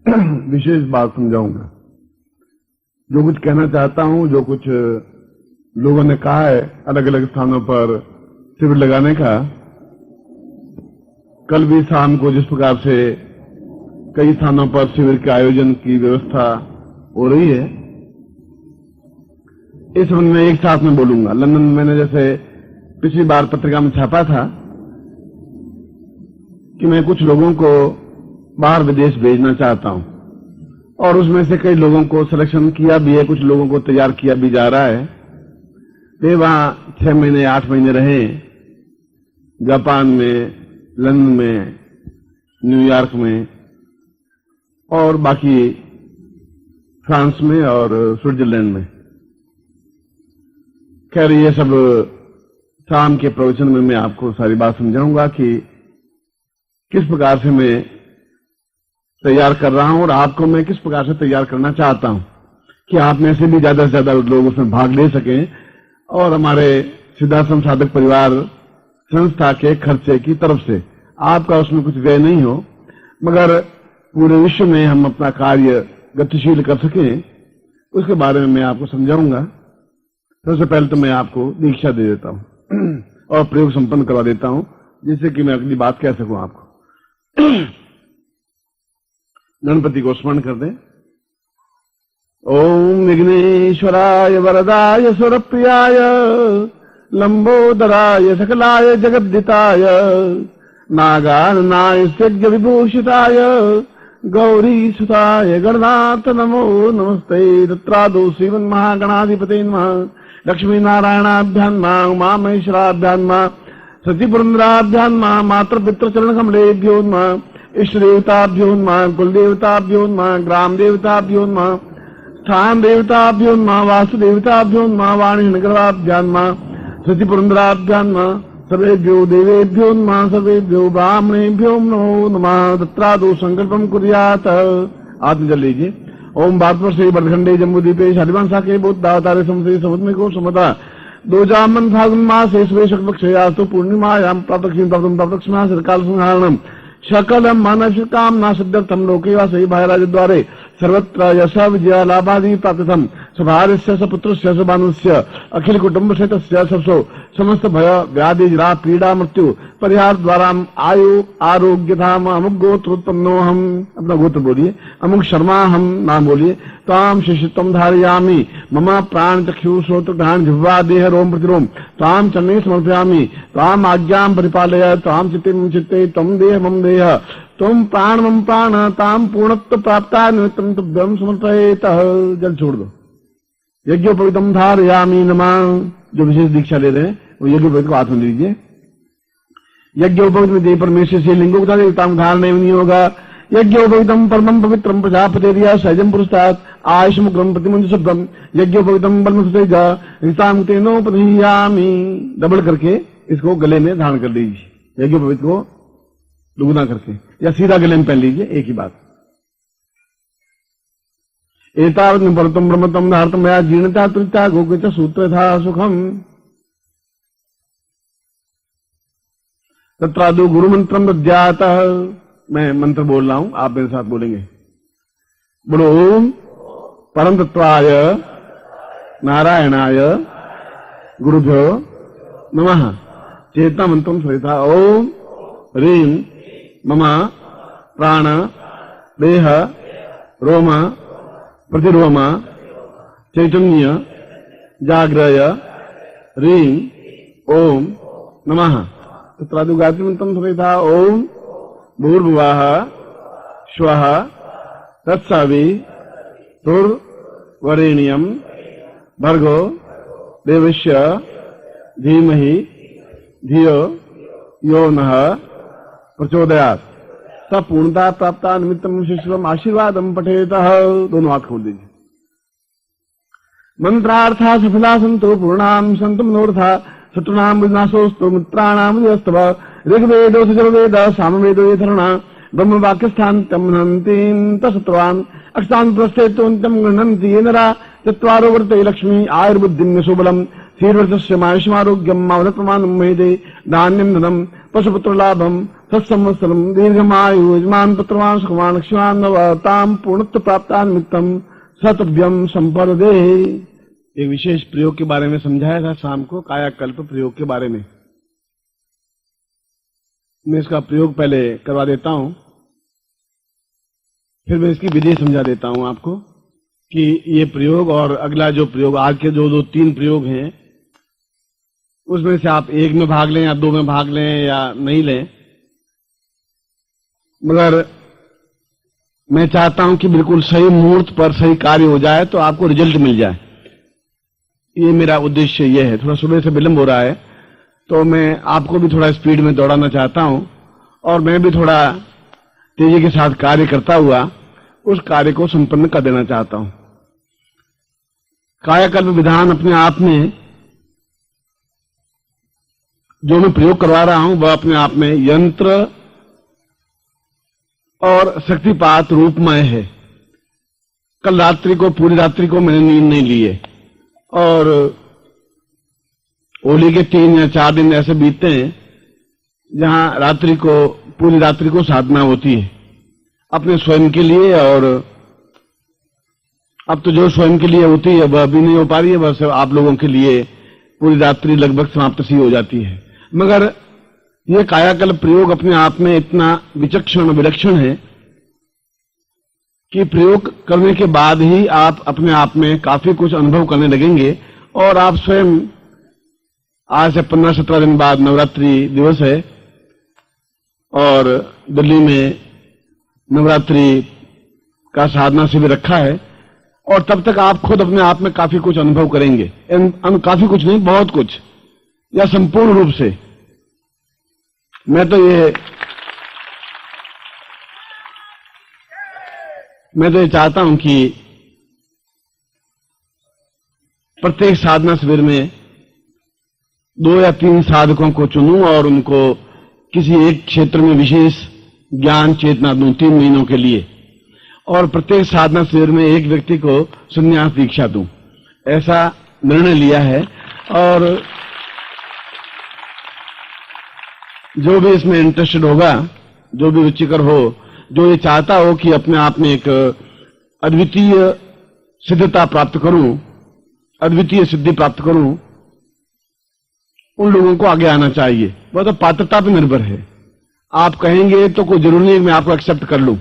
विशेष बात समझाऊंगा। जो कुछ कहना चाहता हूं, जो कुछ लोगों ने कहा है अलग अलग स्थानों पर शिविर लगाने का, कल भी शाम को जिस प्रकार से कई स्थानों पर शिविर के आयोजन की व्यवस्था हो रही है, इस संबंध में एक साथ में बोलूंगा। लंदन में मैंने जैसे पिछली बार पत्रिका में छापा था कि मैं कुछ लोगों को बाहर विदेश भेजना चाहता हूं, और उसमें से कई लोगों को सिलेक्शन किया भी है, कुछ लोगों को तैयार किया भी जा रहा है। वे वहां 6 महीने 8 महीने रहे, जापान में, लंदन में, न्यूयॉर्क में और बाकी फ्रांस में और स्विट्जरलैंड में। खैर, ये सब शाम के प्रवचन में मैं आपको सारी बात समझाऊंगा कि किस प्रकार से मैं तैयार कर रहा हूं और आपको मैं किस प्रकार से तैयार करना चाहता हूं कि आप में से भी ज्यादा से ज्यादा लोग उसमें भाग ले सकें और हमारे सिद्धाश्रम साधक परिवार संस्था के खर्चे की तरफ से आपका उसमें कुछ व्यय नहीं हो, मगर पूरे विश्व में हम अपना कार्य गतिशील कर सकें, उसके बारे में मैं आपको समझाऊंगा। सबसे पहले तो मैं आपको दीक्षा दे देता हूं और प्रयोग संपन्न करवा देता हूं, जिससे कि मैं अगली बात कह सकूं आपको। गणपति को स्मरण कर दें। ओम विघ्नेश्वराय वरदाय सुरप्रियाय लंबोदराय सकलाय जगद्दिताय नागाननाय यज्ञ विभूषिताय गौरी सुताय गणनाथ नमो नमस्ते। तत्रादो श्रीमन् महागणाधिपते नमः। लक्ष्मी नारायणाभ्यां नमः, उमा महेश्वराभ्यां नमः, सतीपुरंदराभ्यां नमः, मातृ पितृ चरण कमलेभ्यो नमः, इष्ट देवताभ्यो नमः, कुल देवताभ्यो नमः, ग्राम देवताभ्यो नमः, स्थान देवताभ्यो नमः, वास्तु देवताभ्यो नमः, वाणी नगराभ्यां नमः, सतीपुरंदराभ्यां नमः, सर्वेभ्यो देवेभ्यो नमः, सर्वेभ्यो ब्राह्मणेभ्यो नमो नमः। तत्रादो संकल्पम कुर्यात्। आत्मजल लीजिए। ओम भारतवर्षे बरखंडे जम्बूद्वीपे शालिवांशाके बौद्धावतारे समसे समुद्र को समता दो जामन फागुन मासे शुक्ल पक्षयास्तु पूर्णिमायां प्रातक्षिणा सरकाल संहारणम सकलम मानव कामना सिद्धर्थम लोके वासई भाईराज द्वारे सर्वत्र यश विजय लाभादि प्राप्तम सभार्यस्य सपुत्रस्य सभानुस्य अखिल कुटुंब सहितस्य सबसो समस्त भय व्याधि जरा पीड़ा मृत्यु परिहार द्वारा आयु आरोग्य धाम अमुक गोत्रोत्पन्नो हम। अपना गोत्र बोलिए। अमुक शर्मा हम नाम बोलिए। ताम शिष्यत्वम धारयामि मम प्राण चक्षु श्रोत्र घ्राण जिह्वा देह रोम प्रतिरोम ताम चन्ने समर्पयामि ताम आज्ञां परिपालय ताम चित्ते तम देह मम देह तुम प्राण मम प्राण ताम पूर्णत्व प्राप्ता निमित्तम तुभ्यं समर्पयेतः। जल छोड़ दो। यज्ञोपवीतम धारयामि नमः। जो विशेष दीक्षा ले रहे हैं वो यज्ञोपवीत को हाथ में लीजिए। यज्ञोपवीत में देव परमेश्वर से लिंगो का देवताम धारण नहीं होगा। यज्ञोपवीतम परमं पवित्रम प्रजापतेरिया सहजम पुरुषात् आयुष्मुग्रम प्रतिमुंज शुभ्रम यज्ञोपवीतम ब्रह्मसुतेजा ऋताम तेनोपनियामि। डबल करके इसको गले में धारण कर लीजिए। यज्ञोपवीत को दुगुना करके या सीधा गले में पहन लीजिए, एक ही बात। एतावत् निपरतम ब्रह्मतम धारतम मया जीर्णता त्रिता गोकृत सूत्र था सुखम। तत्रादु गुरु मंत्रम दद्यातः। मैं मंत्र बोल रहा हूं, आप मेरे साथ बोलेंगे। बोलो ओम परम तत्वाय नारायणाय गुरुभ्यो नमः। चेतना मंत्रम सहिता ओम ह्रीं मम प्राण देह रोम प्रतिरोम चैतन्य जाग्रय ह्रीं ओम नमः। तत्रादु गायत्री मंत्रम सहिता ओम भूर्भुवः स्वः तत्सवितुर्वरेण्यं भर्गो देवस्य धीमहि धियो यो नः प्रचोदयात्। स पूर्णता प्राप्ता निमित्तम शिष्यम आशीर्वादम पठेतः। दोनों हाथ खोल दीजिए। मंत्रार्था सफला संतो पूर्णाम संतु मनोरथा शत्रुनाम विनाशोस्तु मित्राणाम विजयस्तव। ऋग्वेदो सजर्वेद सामवेदो यथर्णा ब्रह्म वाक्यस्थान तमनंतीं तशत्वान् अक्षांतरस्तेतोन्त्यं गृह्णन्ति ये नरा चत्वारो वर्ते लक्ष्मी आयुर्बुद्धिं यशोबलम् श्रीर्वर्चस्य मायुष्मारोग्यं मावदप्रमाणं मेदे धान्यं धनं पशुपुत्र लाभम सत्संवत्सरम दीर्घमायु यजमान पुत्रवान सुखवान लक्ष्मण नवताम पूर्णत्व प्राप्तान्वितम सतभ्यम संपदे। एक विशेष प्रयोग के बारे में समझाया था शाम को, कायाकल्प प्रयोग के बारे में। मैं इसका प्रयोग पहले करवा देता हूं, फिर मैं इसकी विधि समझा देता हूं आपको कि ये प्रयोग और अगला जो प्रयोग, आज के जो 3 प्रयोग हैं, उसमें से आप 1 में भाग लें या 2 में भाग लें या नहीं लें, मगर मैं चाहता हूं कि बिल्कुल सही मुहूर्त पर सही कार्य हो जाए तो आपको रिजल्ट मिल जाए। ये मेरा उद्देश्य ये है। थोड़ा सुबह से विलंब हो रहा है तो मैं आपको भी थोड़ा स्पीड में दौड़ाना चाहता हूं और मैं भी थोड़ा तेजी के साथ कार्य करता हुआ उस कार्य को संपन्न कर देना चाहता हूं। कायाकल्प विधान अपने आप में जो मैं प्रयोग करवा रहा हूं वह अपने आप में यंत्र और शक्तिपात रूपमय है। कल रात्रि को, पूरी रात्रि को मैंने नींद नहीं ली है और होली के 3 या 4 दिन ऐसे बीतते हैं जहां रात्रि को, पूरी रात्रि को साधना होती है अपने स्वयं के लिए, और अब तो जो स्वयं के लिए होती है वह भी नहीं हो पा रही है, बस आप लोगों के लिए पूरी रात्रि लगभग समाप्त सी हो जाती है। मगर यह कायाकल्प प्रयोग अपने आप में इतना विचक्षण विलक्षण है कि प्रयोग करने के बाद ही आप अपने आप में काफी कुछ अनुभव करने लगेंगे और आप स्वयं, आज से 15-17 दिन बाद नवरात्रि दिवस है और दिल्ली में नवरात्रि का साधना शिविर रखा है, और तब तक आप खुद अपने आप में काफी कुछ अनुभव करेंगे। काफी कुछ नहीं, बहुत कुछ, या संपूर्ण रूप से। मैं तो ये चाहता हूं कि प्रत्येक साधना शिविर में 2 या 3 साधकों को चुनूं और उनको किसी एक क्षेत्र में विशेष ज्ञान चेतना दूं 3 महीनों के लिए, और प्रत्येक साधना शिविर में एक व्यक्ति को संन्यास दीक्षा दूं। ऐसा निर्णय लिया है और जो भी इसमें इंटरेस्टेड होगा, जो भी रुचिकर हो, जो ये चाहता हो कि अपने आप में एक अद्वितीय सिद्धता प्राप्त करूं, अद्वितीय सिद्धि प्राप्त करूं, उन लोगों को आगे आना चाहिए। वह तो पात्रता पर निर्भर है। आप कहेंगे तो कोई जरूरी नहीं मैं आपको एक्सेप्ट कर लूं।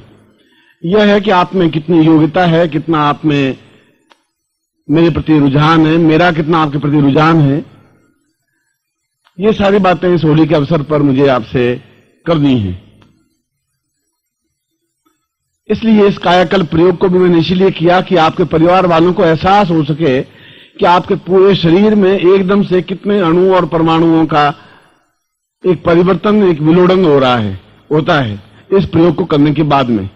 यह है कि आप में कितनी योग्यता है, कितना आप में मेरे प्रति रुझान है, मेरा कितना आपके प्रति रुझान है। ये सारी बातें इस होली के अवसर पर मुझे आपसे करनी है। इसलिए इस कायाकल्प प्रयोग को भी मैंने इसीलिए किया कि आपके परिवार वालों को एहसास हो सके कि आपके पूरे शरीर में एकदम से कितने अणु और परमाणुओं का एक परिवर्तन, एक विलोड़न हो रहा है, होता है इस प्रयोग को करने के बाद में।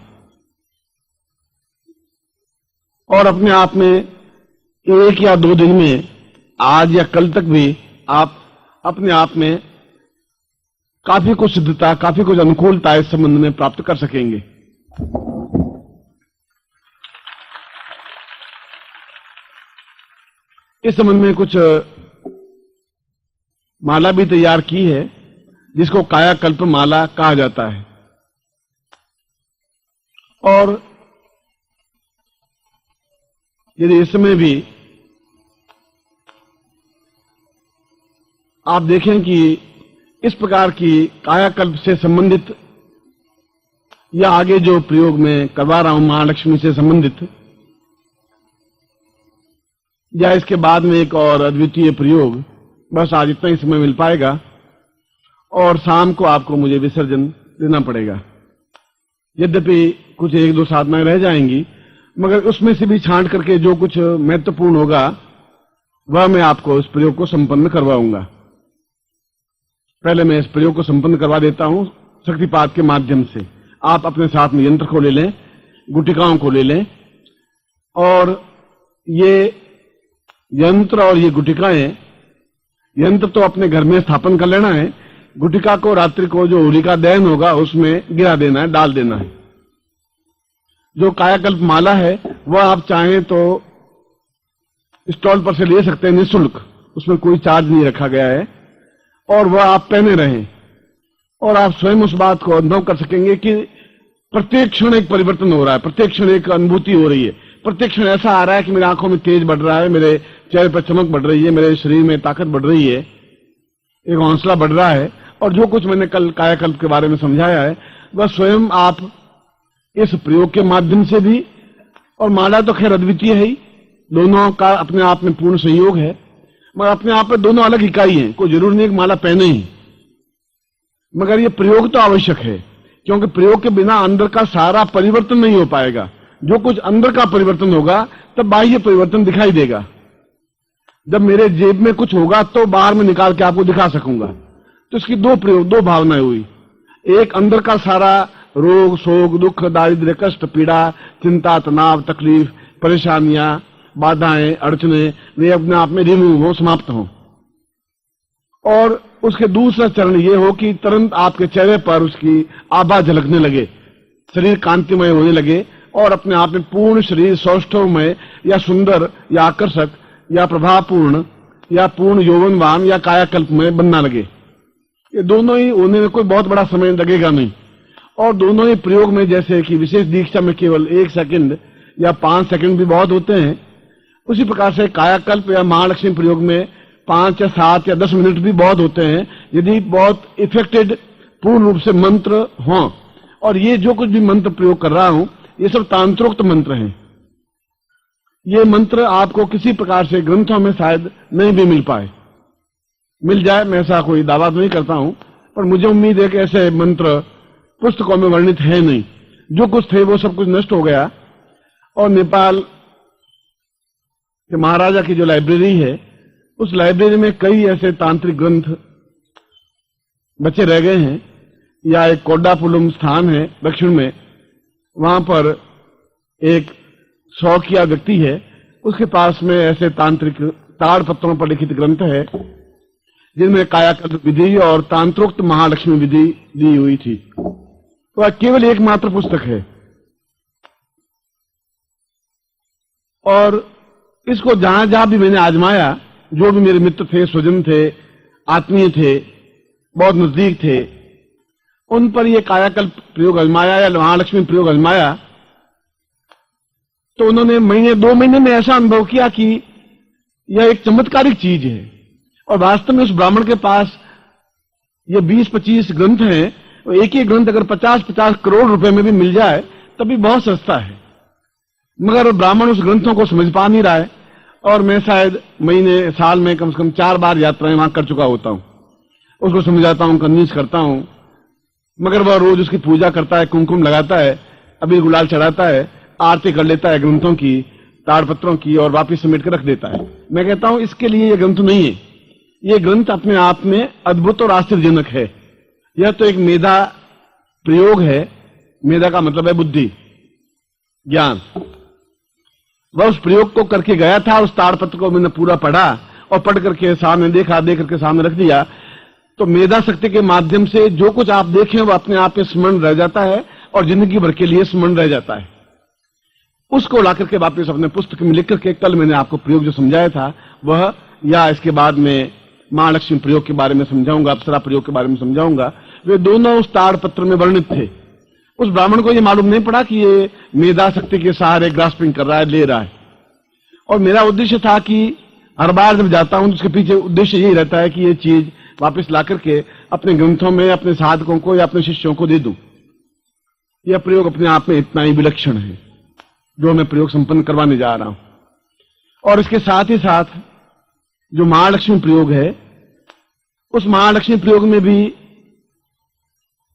और अपने आप में 1 या 2 दिन में, आज या कल तक भी आप अपने आप में काफी कुछ सिद्धता, काफी कुछ अनुकूलता इस संबंध में प्राप्त कर सकेंगे। इस संबंध में कुछ माला भी तैयार की है जिसको कायाकल्प माला कहा जाता है। और यदि इस समय भी आप देखें कि इस प्रकार की कायाकल्प से संबंधित या आगे जो प्रयोग मैं करवा रहा हूं महालक्ष्मी से संबंधित, या इसके बाद में एक और अद्वितीय प्रयोग, बस आज इतना ही समय मिल पाएगा और शाम को आपको मुझे विसर्जन देना पड़ेगा। यद्यपि कुछ 1-2 साधनाएं रह जाएंगी, मगर उसमें से भी छांट करके जो कुछ महत्वपूर्ण होगा वह मैं आपको इस प्रयोग को संपन्न करवाऊंगा। पहले मैं इस प्रयोग को संपन्न करवा देता हूं शक्तिपात के माध्यम से। आप अपने साथ में यंत्र को ले लें, गुटिकाओं को ले लें, और ये यंत्र और ये गुटिकाएं, यंत्र तो अपने घर में स्थापन कर लेना है, गुटिका को रात्रि को जो होलिका दहन होगा उसमें गिरा देना है, डाल देना है। जो कायाकल्प माला है वह आप चाहें तो स्टॉल पर से ले सकते हैं निःशुल्क, उसमें कोई चार्ज नहीं रखा गया है, और वह आप पहने रहें। और आप स्वयं उस बात को अनुभव कर सकेंगे कि प्रत्येक क्षण एक परिवर्तन हो रहा है, प्रत्येक क्षण एक अनुभूति हो रही है, प्रत्येक क्षण ऐसा आ रहा है कि मेरी आंखों में तेज बढ़ रहा है, मेरे चेहरे पर चमक बढ़ रही है, मेरे शरीर में ताकत बढ़ रही है, एक हौसला बढ़ रहा है। और जो कुछ मैंने कल कायाकल्प के बारे में समझाया है वह स्वयं आप इस प्रयोग के माध्यम से भी, और माला तो खैर अद्वितीय है ही, दोनों का अपने आप में पूर्ण संयोग है, मगर अपने आप में दोनों अलग इकाई हैं, कोई जरूर नहीं एक माला पहने ही, मगर ये प्रयोग तो आवश्यक है, क्योंकि प्रयोग के बिना अंदर का सारा परिवर्तन नहीं हो पाएगा। जो कुछ अंदर का परिवर्तन होगा तब बाह्य परिवर्तन दिखाई देगा। जब मेरे जेब में कुछ होगा तो बाहर में निकाल के आपको दिखा सकूंगा। तो इसकी दो प्रयोग, दो भावनाएं हुई, एक अंदर का सारा रोग शोक दुख दारिद्र्य कष्ट पीड़ा चिंता तनाव तकलीफ परेशानियां बाधाएं अड़चने वे अपने आप में रिमूव हो, समाप्त हो। और उसके दूसरा चरण ये हो कि तुरंत आपके चेहरे पर उसकी आभा झलकने लगे, शरीर कांतिमय होने लगे और अपने आप में पूर्ण शरीर सौष्ठवमय या सुंदर या आकर्षक या प्रभावपूर्ण या पूर्ण यौवनवान या कायाकल्प में बनना लगे। ये दोनों ही होने में कोई बहुत बड़ा समय लगेगा नहीं, और दोनों ही प्रयोग में जैसे कि विशेष दीक्षा में केवल 1 सेकंड या 5 सेकंड भी बहुत होते हैं, उसी प्रकार से कायाकल्प या महालक्ष्मी प्रयोग में 5 या 7 या 10 मिनट भी बहुत होते हैं, यदि बहुत इफेक्टेड पूर्ण रूप से मंत्र हों। और ये जो कुछ भी मंत्र प्रयोग कर रहा हूं ये सब तांत्रोक्त मंत्र हैं। ये मंत्र आपको किसी प्रकार से ग्रंथों में शायद नहीं भी मिल पाए, मिल जाए मैं ऐसा कोई दावा तो नहीं करता हूं, पर मुझे उम्मीद है कि ऐसे मंत्र पुस्तकों में वर्णित है नहीं। जो कुछ थे वो सब कुछ नष्ट हो गया, और नेपाल के महाराजा की जो लाइब्रेरी है उस लाइब्रेरी में कई ऐसे तांत्रिक ग्रंथ बचे रह गए हैं। या एक कोड्डापुलम स्थान है दक्षिण में, वहां पर एक शौकिया व्यक्ति है, उसके पास में ऐसे तांत्रिक ताड़ पत्रों पर लिखित ग्रंथ है जिनमें कायाकल्प विधि और तांत्रोक्त महालक्ष्मी विधि दी हुई थी। तो वह केवल एकमात्र पुस्तक है, और इसको जहां जहां भी मैंने आजमाया, जो भी मेरे मित्र थे स्वजन थे आत्मीय थे बहुत नजदीक थे, उन पर यह कायाकल्प प्रयोग आजमाया या महालक्ष्मी प्रयोग आजमाया, तो उन्होंने महीने 2 महीने में ऐसा अनुभव किया कि यह एक चमत्कारिक चीज है। और वास्तव में उस ब्राह्मण के पास ये 20-25 ग्रंथ हैं, और एक ही ग्रंथ अगर 50-50 करोड़ रुपए में भी मिल जाए तभी बहुत सस्ता है, मगर ब्राह्मण उस ग्रंथों को समझ पा नहीं रहा है। और मैं शायद महीने साल में कम से कम 4 बार यात्राएं वहां कर चुका होता हूं, उसको समझाता हूं, कन्विंस करता हूं, मगर वह रोज उसकी पूजा करता है, कुमकुम लगाता है, अबीर गुलाल चढ़ाता है, आरती कर लेता है ग्रंथों की ताड़पत्रों की और वापिस समेट कर रख देता है। मैं कहता हूं इसके लिए यह ग्रंथ नहीं है, ये ग्रंथ अपने आप में अद्भुत और आश्चर्यजनक है। यह तो एक मेधा प्रयोग है, मेधा का मतलब है बुद्धि ज्ञान। वह उस प्रयोग को करके गया था, उस ताड़पत्र को मैंने पूरा पढ़ा और पढ़ करके सामने देखा, देख करके सामने रख दिया, तो मेधा शक्ति के माध्यम से जो कुछ आप देखें वो अपने आप में स्मरण रह जाता है और जिंदगी भर के लिए स्मरण रह जाता है। उसको ला करके वापस अपने पुस्तक में लिख करके कल मैंने आपको प्रयोग जो समझाया था वह, या इसके बाद में महालक्ष्मी प्रयोग के बारे में समझाऊंगा, अप्सरा प्रयोग के बारे में समझाऊंगा, वे दोनों उस ताड़पत्र में वर्णित थे। उस ब्राह्मण को यह मालूम नहीं पड़ा कि ये मेधा शक्ति के सहारे ग्रास्पिंग कर रहा है, ले रहा है। और मेरा उद्देश्य था कि हर बार जब जाता हूं तो उसके पीछे उद्देश्य यही रहता है कि ये चीज वापस ला करके अपने ग्रंथों में अपने साधकों को या अपने शिष्यों को दे दूं। यह प्रयोग अपने आप में इतना ही विलक्षण है जो मैं प्रयोग संपन्न करवाने जा रहा हूं। और इसके साथ ही साथ जो महालक्ष्मी प्रयोग है, उस महालक्ष्मी प्रयोग में भी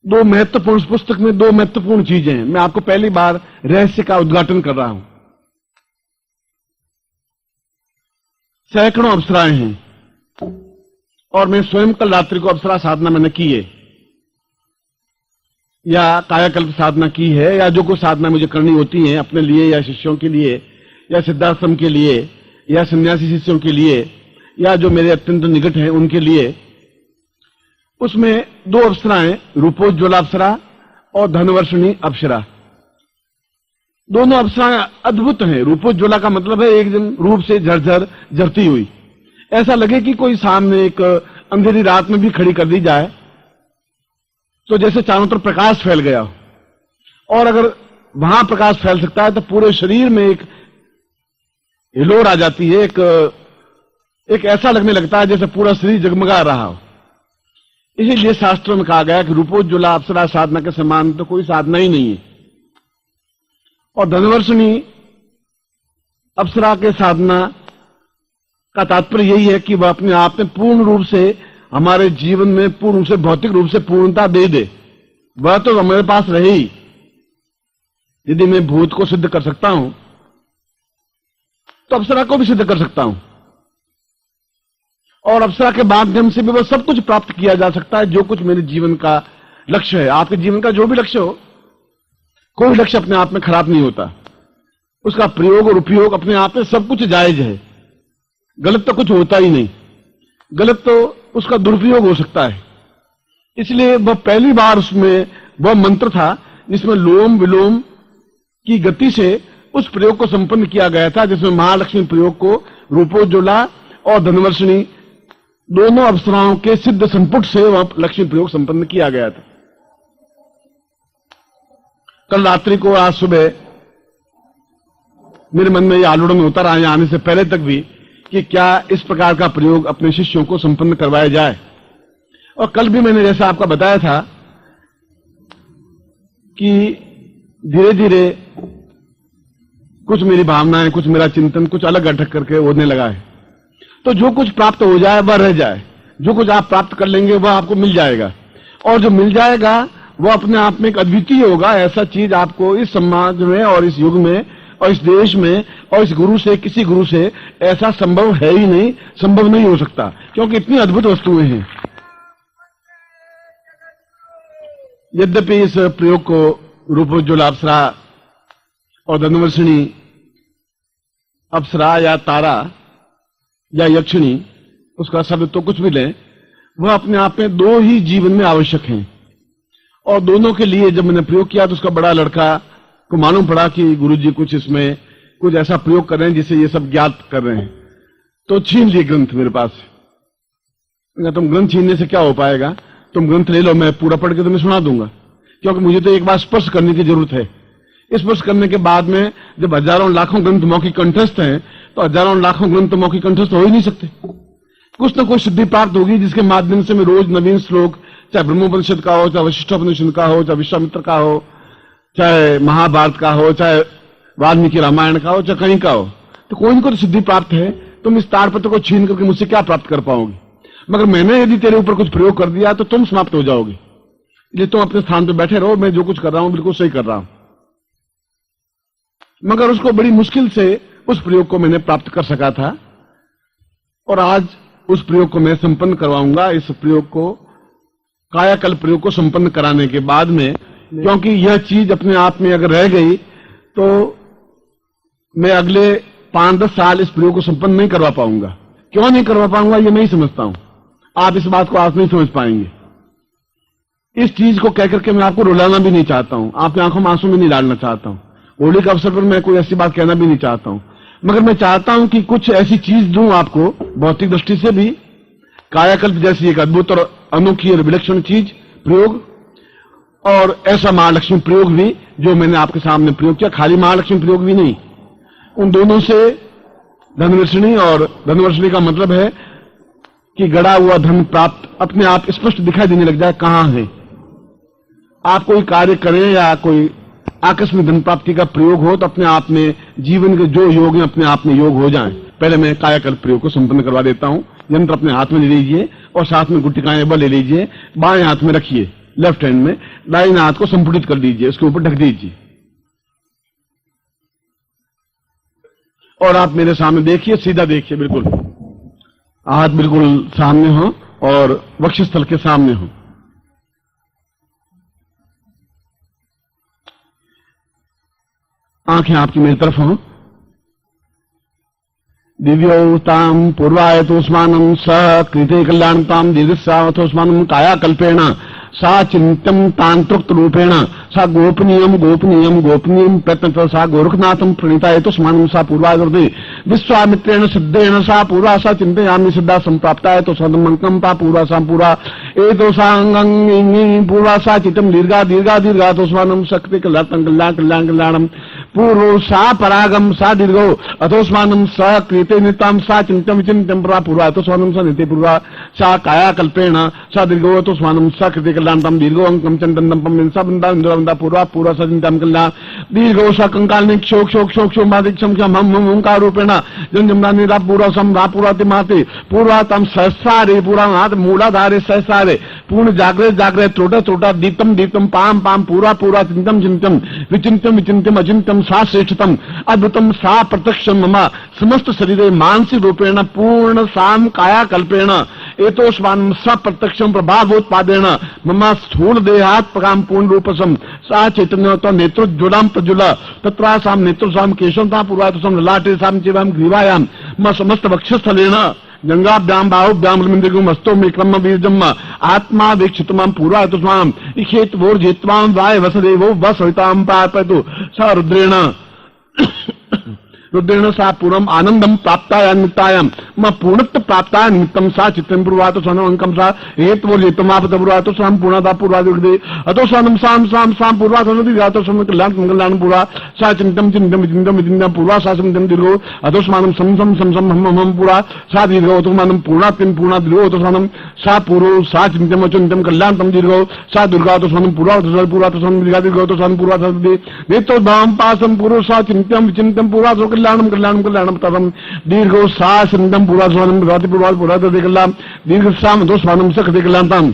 दो महत्वपूर्ण, पुस्तक में 2 महत्वपूर्ण चीजें हैं। मैं आपको पहली बार रहस्य का उद्घाटन कर रहा हूं। सैकड़ों अप्सराएं हैं और मैं स्वयं कल रात्रि को अप्सरा साधना मैंने की है, या कायाकल्प साधना की है, या जो कुछ साधना मुझे करनी होती है अपने लिए या शिष्यों के लिए या सिद्धाश्रम के लिए या सन्यासी शिष्यों के लिए या जो मेरे अत्यंत निकट हैं उनके लिए, उसमें 2 अप्सराएं, रूपोज्ज्वला अप्सरा और धनवर्षिणी अप्सरा। दोनों अप्सराएं अद्भुत हैं। रूपोज्ज्वला का मतलब है एकदम रूप से झरझर झरती हुई, ऐसा लगे कि कोई सामने एक अंधेरी रात में भी खड़ी कर दी जाए तो जैसे चारों तरफ प्रकाश फैल गया हो, और अगर वहां प्रकाश फैल सकता है तो पूरे शरीर में एक हिलोर आ जाती है, एक ऐसा लगने लगता है जैसे पूरा शरीर जगमगा रहा हो। इसीलिए शास्त्रों में कहा गया कि रूपोज्ज्वला अप्सरा साधना के समान तो कोई साधना ही नहीं है। और धनवर्षिणी अप्सरा के साधना का तात्पर्य यही है कि वह अपने आप में पूर्ण रूप से हमारे जीवन में पूर्ण रूप से भौतिक रूप से पूर्णता दे दे। वह तो हमारे पास रहे ही। यदि मैं भूत को सिद्ध कर सकता हूं तो अप्सरा को भी सिद्ध कर सकता हूं, और अप्सरा के माध्यम से भी वह सब कुछ प्राप्त किया जा सकता है जो कुछ मेरे जीवन का लक्ष्य है। आपके जीवन का जो भी लक्ष्य हो, कोई लक्ष्य अपने आप में खराब नहीं होता। उसका प्रयोग और उपयोग अपने आप में सब कुछ जायज है। गलत तो कुछ होता ही नहीं, गलत तो उसका दुरुपयोग हो सकता है। इसलिए वह पहली बार उसमें वह मंत्र था जिसमें लोम विलोम की गति से उस प्रयोग को संपन्न किया गया था, जिसमें महालक्ष्मी प्रयोग को रूपोज्ज्वला और धनवर्षिणी दोनों अप्सराओं के सिद्ध संपुट से वह लक्ष्मी प्रयोग संपन्न किया गया था। कल रात्रि को, आज सुबह मेरे मन में यह आलोड़न होता रहा यहां आने से पहले तक भी कि क्या इस प्रकार का प्रयोग अपने शिष्यों को संपन्न करवाया जाए। और कल भी मैंने जैसा आपका बताया था कि धीरे धीरे कुछ मेरी भावनाएं, कुछ मेरा चिंतन कुछ अलग अटक करके होने लगा है। तो जो कुछ प्राप्त हो जाए वह रह जाए, जो कुछ आप प्राप्त कर लेंगे वह आपको मिल जाएगा, और जो मिल जाएगा वह अपने आप में एक अद्वितीय होगा। ऐसा चीज आपको इस समाज में और इस युग में और इस देश में और इस गुरु से, किसी गुरु से ऐसा संभव है ही नहीं, संभव नहीं हो सकता, क्योंकि इतनी अद्भुत वस्तुएं हैं। यद्यपि इस प्रयोग को रूपोज्ज्वला अप्सरा और धनवर्षिणी अप्सरा या तारा या यक्षिणी, उसका शब्द तो कुछ भी लें, वह अपने आप में दो ही जीवन में आवश्यक हैं। और दोनों के लिए जब मैंने प्रयोग किया तो उसका बड़ा लड़का को मालूम पड़ा कि गुरुजी कुछ इसमें कुछ ऐसा प्रयोग कर रहे हैं जिससे ये सब ज्ञात कर रहे हैं, तो छीन लिए ग्रंथ मेरे पास। तुम ग्रंथ छीनने से क्या हो पाएगा, तुम ग्रंथ ले लो, मैं पूरा पढ़ के तुम्हें सुना दूंगा, क्योंकि मुझे तो एक बार स्पर्श करने की जरूरत है। स्पर्श करने के बाद में जब हजारों लाखों ग्रंथ मौखिक कंठस्थ हैं, तो हजारों लाखों ग्रंथ मौखिक कंठस्थ हो ही नहीं सकते। कुछ न कुछ सिद्धि प्राप्त होगी जिसके माध्यम से मैं रोज नवीन श्लोक, चाहे ब्रह्मोपनिषद का हो, चाहे वशिष्ठोपनिषद का हो, चाहे विश्वामित्र का हो, चाहे महाभारत का हो, चाहे वाल्मीकि रामायण का हो, चाहे कहीं का हो, तो कोई इनको तो सिद्धि प्राप्त है। तुम इस ताड़पत्र को छीन करके मुझसे क्या प्राप्त कर पाओगे। मगर मैंने यदि तेरे ऊपर कुछ प्रयोग कर दिया तो तुम समाप्त हो जाओगे। इसलिए तुम अपने स्थान पर बैठे रहो, मैं जो कुछ कर रहा हूं बिल्कुल सही कर रहा हूं। मगर उसको बड़ी मुश्किल से उस प्रयोग को मैंने प्राप्त कर सका था, और आज उस प्रयोग को मैं संपन्न करवाऊंगा। इस प्रयोग को, कायाकल्प प्रयोग को संपन्न कराने के बाद में, क्योंकि यह चीज अपने आप में अगर रह गई तो मैं अगले 5-10 साल इस प्रयोग को संपन्न नहीं करवा पाऊंगा। क्यों नहीं करवा पाऊंगा ये नहीं समझता हूं। आप इस बात को आज नहीं समझ पाएंगे। इस चीज को कहकर के मैं आपको रुलाना भी नहीं चाहता हूं, आपकी आंखों में आंसू भी नहीं डालना चाहता हूं। होली के अवसर पर मैं कोई ऐसी बात कहना भी नहीं चाहता हूं, मगर मैं चाहता हूं कि कुछ ऐसी चीज दूं आपको, भौतिक दृष्टि से भी, कायाकल्प जैसी एक अद्भुत और अनोखी और विलक्षण चीज प्रयोग, और ऐसा महालक्ष्मी प्रयोग भी जो मैंने आपके सामने प्रयोग किया। खाली महालक्ष्मी प्रयोग भी नहीं, उन दोनों से धनवर्षिणी, और धनवर्षिणी का मतलब है कि गड़ा हुआ धन प्राप्त अपने आप स्पष्ट दिखाई देने लग जाए कहां है। आप कोई कार्य करें या कोई आकस्मिक धन प्राप्ति का प्रयोग हो तो अपने आप में जीवन के जो योग हैं अपने आप में योग हो जाएं। पहले मैं कायाकल्प प्रयोग को संपन्न करवा देता हूं। यंत्र अपने हाथ में ले लीजिए और साथ में गुटिकाएं बल ले लीजिए, बाएं हाथ में रखिए लेफ्ट हैंड में, दाहिने हाथ को संपुटित कर दीजिए, उसके ऊपर ढक दीजिए, और आप मेरे सामने देखिए, सीधा देखिए, बिल्कुल हाथ बिल्कुल सामने हो और वक्षस्थल के सामने हो। आंखें आपकी मेरी तरफ हो। दिव्योताम पूर्वायतोस्मानम स कृते कल्याणताम दीर्घस्यावतोस्मानम कायाकल्पेण सा चिंतम तांत्रोक्त रूपेण सा गोपनीयम गोपनीयम गोपनीयम प्रत्यंत सा गोरखनाथम प्रणीताय तो स्मानम सा पूर्वादे विश्वामित्रेण सिद्धेन सा पूर्वा सा चिंतयामि सिद्धा संप्राप्ताय तो सदमंकम पा पूर्वा सा पूरा ए तो सांगं पूर्वा सा चितम दीर्घा दीर्घा दीर्घा तो स्वानम शक्ति कल्याण कल्याण कल्याण कल्याणम पूर्व सा परागम सा दीर्घो अथोस्मानम स कृते निताम सा चिंतम विचिंतम पूर्वा तो स्वानम सा नित्य पूर्वा सा काया कल्पेण सा दीर्घो तो स्वानम स कृते कल्याणतम दीर्घो अंकम चंदनम पम सा बंदा इंद्रवंदा पूर्वा पूर्वा सा चिंतम कल्याण दीर्घो सा कंकाल क्षोक क्षोक क्षोक क्षोक मादिक्षम क्षम हम ओंकार रूपेण जन जमना निरा पूर्वा सम रा पूर्वा तिमाते पूर्वा तम सहसारे पूरा हाथ मूलाधारे सहसारे पूर्ण जागृत जागृत त्रोटा त्रोटा दीप्तम दीप्तम पाम पाम पूरा पूरा चिंतम चिंतम विचिंतम विचिंतम अचिंतम सा श्रेष्ठतम अद्भुतम सा प्रत्यक्षम मम समस्त शरीरे मानसिक रूपेण पूर्ण साम काया कल्पेण एतोस्मान् स प्रत्यक्षम प्रभावोत्पादेन मम स्थूल देहात् प्रकाम पूर्ण रूपसम सा चैतन्य तो नेत्रोज्ज्वलाम प्रज्वल तत्रा साम नेत्रोसाम केशवता पूर्वातसम ललाटे साम जीवाम ग्रीवायाम म समस्त वक्षस्थलेन गंगाभ्याम बाहुभ्याम लिंदिगुम हस्तो मे क्रम बीजम आत्मा वीक्षितमाम पूरा तुस्माम इखेत वोर जेत्वाम वाय वसदेवो वसविताम पापतु स रुद्रेण रुद्रेण सा पूर्वम आनंदम प्राप्ताय नित्यायम म पूर्णत्व प्राप्ताय नित्यम सा चित्तम पूर्वातो सनम अंकम सा हेत वो जेतमाप पूर्वातो साम पूर्णता पूर्वादिगदे अतो सनम साम साम साम पूर्वातो नदि गातो सम कल्याण कल्याण पूर्वा सा चिंतम चिंतम चिंतम चिंतम पूर्वा सा चिंतम दीर्घो अतो स्मानम सम सम सम सम हम हम पूरा सा दीर्घो तो मानम पूर्णा तिन पूर्णा दीर्घो तो सनम सा पूर्व सा चिंतम चिंतम कल्याण तम दीर्घो सा दुर्गा तो सनम पूर्वा तो पूरा तो सनम दीर्घो तो सनम पूर्वा सदे नेतो दाम पासम पूर्व सा चिंतम चिंतम पूर्वा तो कल्याणम कल्याणम कल्याणम तदम दीर्घो सा सिंदम पूरा स्वानम विभाति पूर्वा पूरा तो देखलाम दीर्घ साम दो स्वानम सक देखलाम तम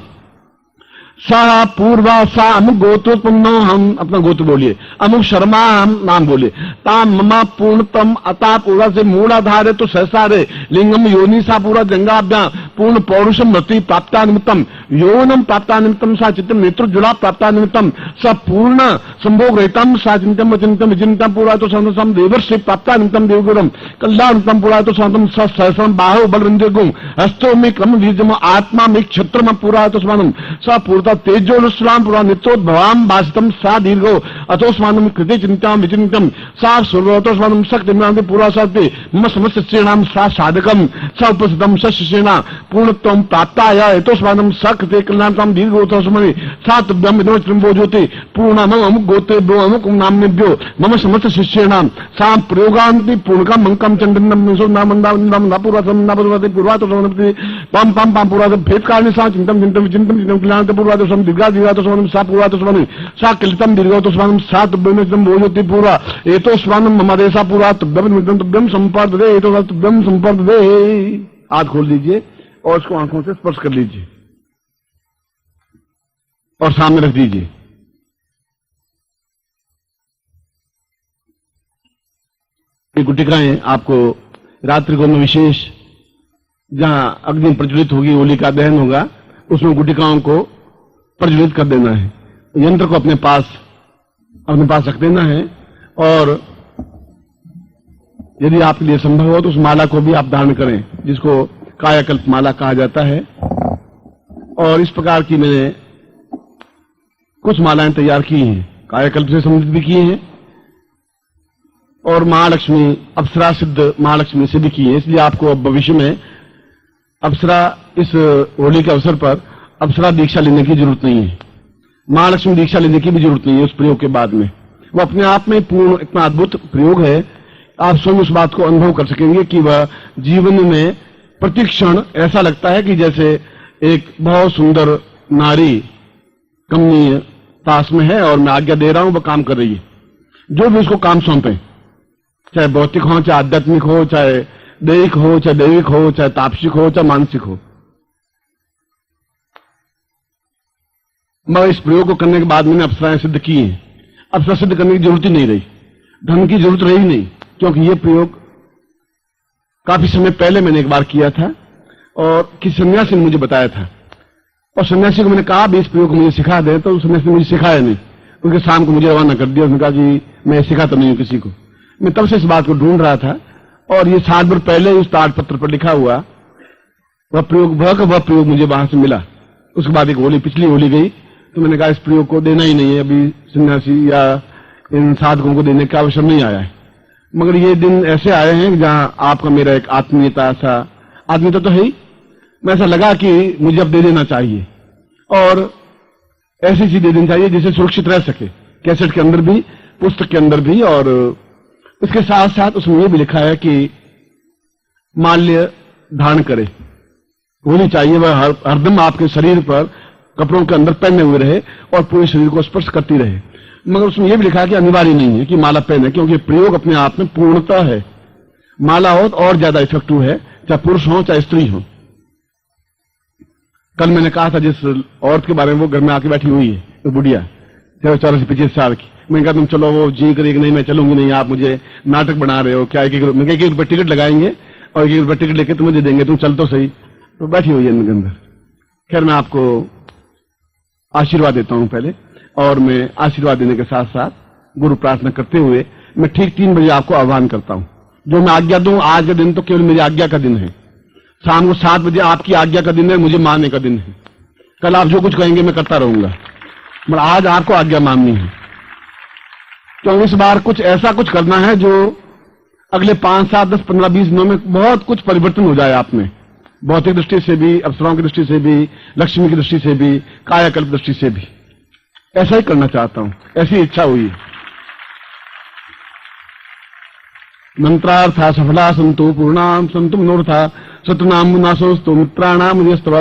सा पूर्वा सा अमुक गोत्रोत्पन्नो हम अपना गोत्र बोलिए अमुक शर्मा हम नाम बोलिए ताम ममा पूर्णतम अता पूरा से मूलाधारे तो सहसारे लिंगम योनि सा पूरा जंगाभ्या पूर्ण पौरुषम मृति प्राप्ता निमित्तम यौनम प्राप्ता निमित्तम सा चित्तम नेत्रोज्ज्वला प्राप्ता निमित्तम स पूर्ण संभोग रहतम सा चिंतम चिंतम चिंतम पूरा तो संतम देवर्षि प्राप्ता निमित्तम देवगुरम कल्याणतम पूरा तो संतम सहसम बाहु बलरंजगुम हस्तो में क्रम बीजम आत्मा में क्षत्रम पूरा तो स्वानम स पूर्ता तेजोस्लाम पूरा नित्योद्भवाम भाषितम सा दीर्घो अथोस्मानम कृते चिंताम विचिंतम सा सर्वतोस्मानम शक्ति पूरा शक्ति मम समस्त शिष्यणाम सा साधकम स उपस्थितम स शिष्यणा पूर्णत्वम प्राप्ताय एतोस्मानम स कृते कल्याणतम दीर्घोतस्मनि सा तुभ्यम इदमो ज्योति पूर्णम अमुक गोत्रेभ्यो अमुक नाम्नेभ्यो मम समस्त शिष्यणाम सा प्रयोगान्ति पूर्णकम मंकम चंदनम नामंदाम पूर्वासम नापदवते पूर्वातो समनपति पम पम पम पूर्वातो भेद कारणे सा चिंतम चिंतम विचिंतम चिंतम कल्याणत पूर्वा तो सम दीर्घा दीर्घा तो स्वानम सा पूर्वा तो स्वानम सा किलतम दीर्घो तो स्वानम सा तुभ्यम भोजति पूरा एतो स्वानम मम देसा पूरा तुभ्यम संपर्ददे एतो तुभ्यम संपर्ददे। हाथ खोल लीजिए और उसको आंखों से स्पर्श कर लीजिए और सामने रख दीजिए। ये गुटिकाएं आपको रात्रि को में विशेष जहां अग्नि प्रज्वलित होगी होली का दहन होगा उसमें गुटिकाओं को प्रज्वलित कर देना है। यंत्र को अपने पास रख देना है और यदि आपके लिए संभव हो तो उस माला को भी आप धारण करें जिसको कायाकल्प माला कहा जाता है। और इस प्रकार की मैंने कुछ मालाएं तैयार की हैं, कायाकल्प से संबंधित भी किए हैं और महालक्ष्मी अप्सरा सिद्ध महालक्ष्मी से भी किए हैं। इसलिए आपको अब भविष्य में अप्सरा इस होली के अवसर पर अप्सरा दीक्षा लेने की जरूरत नहीं है, महालक्ष्मी दीक्षा लेने की भी जरूरत नहीं है। उस प्रयोग के बाद में वो अपने आप में पूर्ण इतना अद्भुत प्रयोग है, आप स्वयं उस बात को अनुभव कर सकेंगे कि वह जीवन में प्रतिक्षण ऐसा लगता है कि जैसे एक बहुत सुंदर नारी कमनीय पास में है और मैं आज्ञा दे रहा हूं, वह काम कर रही है। जो भी उसको काम सौंपे, चाहे भौतिक हो, चाहे आध्यात्मिक हो, चाहे दैहिक हो, चाहे दैविक हो, चाहे तापसिक हो, चाहे मानसिक हो, मगर इस प्रयोग को करने के बाद मैंने अप्सराएं सिद्ध की हैं। अप्सरा सिद्ध करने की जरूरत ही नहीं रही, धन की जरूरत रही नहीं, क्योंकि ये प्रयोग काफी समय पहले मैंने एक बार किया था और किसी सन्यासी ने मुझे बताया था और सन्यासी को मैंने कहा भी इस प्रयोग को मुझे सिखा दे, तो उस सन्यासी ने मुझे सिखाया नहीं, क्योंकि शाम को मुझे रवाना कर दिया। उसने कहा कि मैं सिखाता नहीं हूं किसी को। मैं तब से इस बात को ढूंढ रहा था और ये 7 वर्ष पहले उस ताड़पत्र पर लिखा हुआ वह प्रयोग मुझे वहां से मिला। उसके बाद एक होली, पिछली होली गई तो मैंने कहा इस प्रयोग को देना ही नहीं है, अभी सन्यासी या इन साधकों को देने का अवसर नहीं आया है। मगर ये दिन ऐसे आए हैं जहां आपका मेरा एक आत्मीयता तो है ही, मैं ऐसा लगा कि मुझे अब दे देना चाहिए और ऐसी चीज दे देनी चाहिए जिसे सुरक्षित रह सके, कैसेट के अंदर भी, पुस्तक के अंदर भी। और इसके साथ साथ उसमें यह भी लिखा है कि माल्य धारण करे, होनी चाहिए, वह हरदम आपके शरीर पर कपड़ों के अंदर पहने हुए रहे और पूरे शरीर को स्पर्श करती रहे। मगर उसमें यह भी लिखा है कि अनिवार्य नहीं है कि माला पहने, क्योंकि प्रयोग अपने आप में पूर्णता है। माला हो तो और ज्यादा इफेक्टिव है, चाहे पुरुष हो चाहे स्त्री हो। कल मैंने कहा था जिस औरत के बारे में, वो घर में आके बैठी हुई है, तो बुढ़िया 40-25 साल की, मैंने कहा तुम चलो, वो जी करेगी नहीं मैं चलूंगी नहीं, आप मुझे नाटक बना रहे हो क्या, एक रुपये टिकट लगाएंगे और 1 रुपये टिकट लेके तुम्हें दे देंगे, तुम चल तो सही। तो बैठी हुई है अंदर। खैर मैं आपको आशीर्वाद देता हूं पहले, और मैं आशीर्वाद देने के साथ साथ गुरु प्रार्थना करते हुए मैं ठीक 3 बजे आपको आह्वान करता हूं। जो मैं आज्ञा दूं, आज का दिन तो केवल मेरी आज्ञा का दिन है, शाम को 7 बजे आपकी आज्ञा का दिन है, मुझे मानने का दिन है। कल आप जो कुछ कहेंगे मैं करता रहूंगा, मगर आज आपको आज्ञा माननी है। तो इस बार कुछ ऐसा कुछ करना है जो अगले 5, 7, 10, 15, 20 दिनों में बहुत कुछ परिवर्तन हो जाए आप में, भौतिक दृष्टि से भी, अप्सराओं की दृष्टि से भी, लक्ष्मी की दृष्टि से भी, कायाकल्प दृष्टि से भी। ऐसा ही करना चाहता हूं, ऐसी इच्छा हुई है। मंत्रार्था सफला संतु पूर्णाम संतु मनोरथा शत्रुनाम नाशोस्तु मित्राणाम यस्तव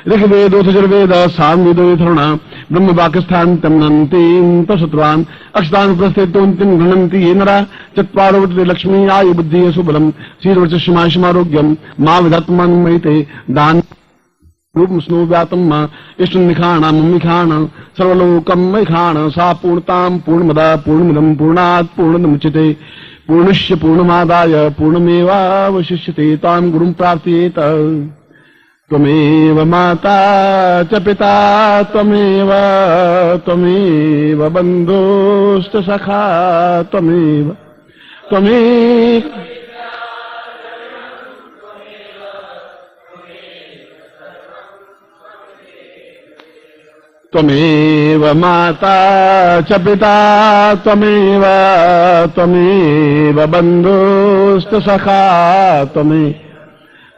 ऋग्वेदो यजुर्वेद सामवेदो यथर्वणा ब्रह्म वाक्यस्थान तमनन्ति तशत्रुवान् अक्षतान् प्रस्थितोन्तिं गृह्णन्ति ये नरा चत्वारो लक्ष्मी आयु बुद्धि सुबलम श्रीर्वचस्मारोग्यम मां विधत्मन्मयिते दान रूप स्नो व्यातम इष्ट निखाण मम्मिखाण सर्वलोकम मैखाण सा पूर्णताम पूर्णमदा पूर्णमिदम पूर्णात् पूर्णमुच्यते पूर्णस्य पूर्णमादाय पूर्णमेवावशिष्यते तां गुरुं प्रार्थयेत। त्वमेव माता च पिता त्वमेव बन्धुश्च सखा त्वमेव त्वमेव माता च पिता त्वमेव बन्धुश्च सखा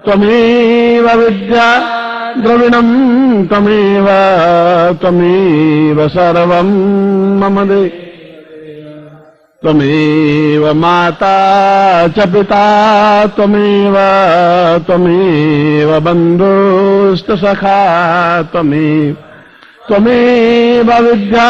त्वमेव विद्या द्रविणं त्वमेव सर्वं मम देव। त्वमेव माता च पिता त्वमेव बन्धुश्च सखा त्वमेव विद्या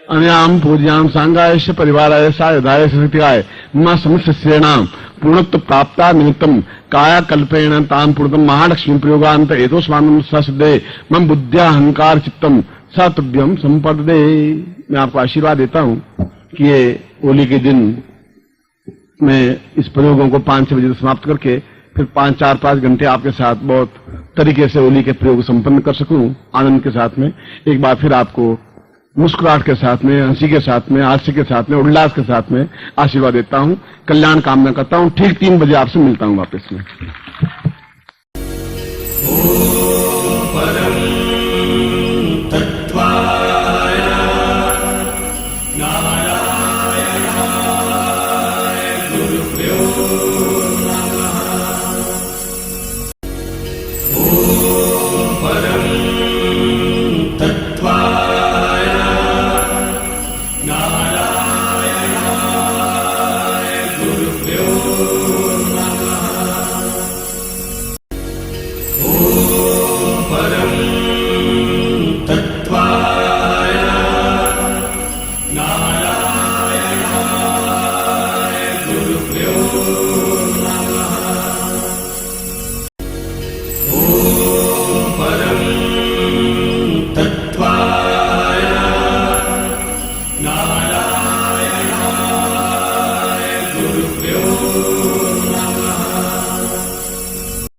अन्याम पूज्याम सांगायश्च परिवाराय सायुधाय सत्याय मम समस्येणाम पूर्णत्व प्राप्ता निमित्तम कायाकल्पेन ताम पूर्णतम महालक्ष्मी प्रयोगांत एतोस्मानं ससिद्धे मम बुद्ध्या अहंकार चित्तम सतुभ्यम संपदे। मैं आपको आशीर्वाद देता हूं कि ये होली के दिन मैं इस प्रयोगों को 5-6 बजे समाप्त करके फिर 4-5 घंटे आपके साथ बहुत तरीके से होली के प्रयोग संपन्न कर सकूं, आनंद के साथ में। एक बार फिर आपको मुस्कुराहट के साथ में, हंसी के साथ में, हास्य के साथ में, उल्लास के साथ में आशीर्वाद देता हूं, कल्याण कामना करता हूं। ठीक 3 बजे आपसे मिलता हूं वापस में।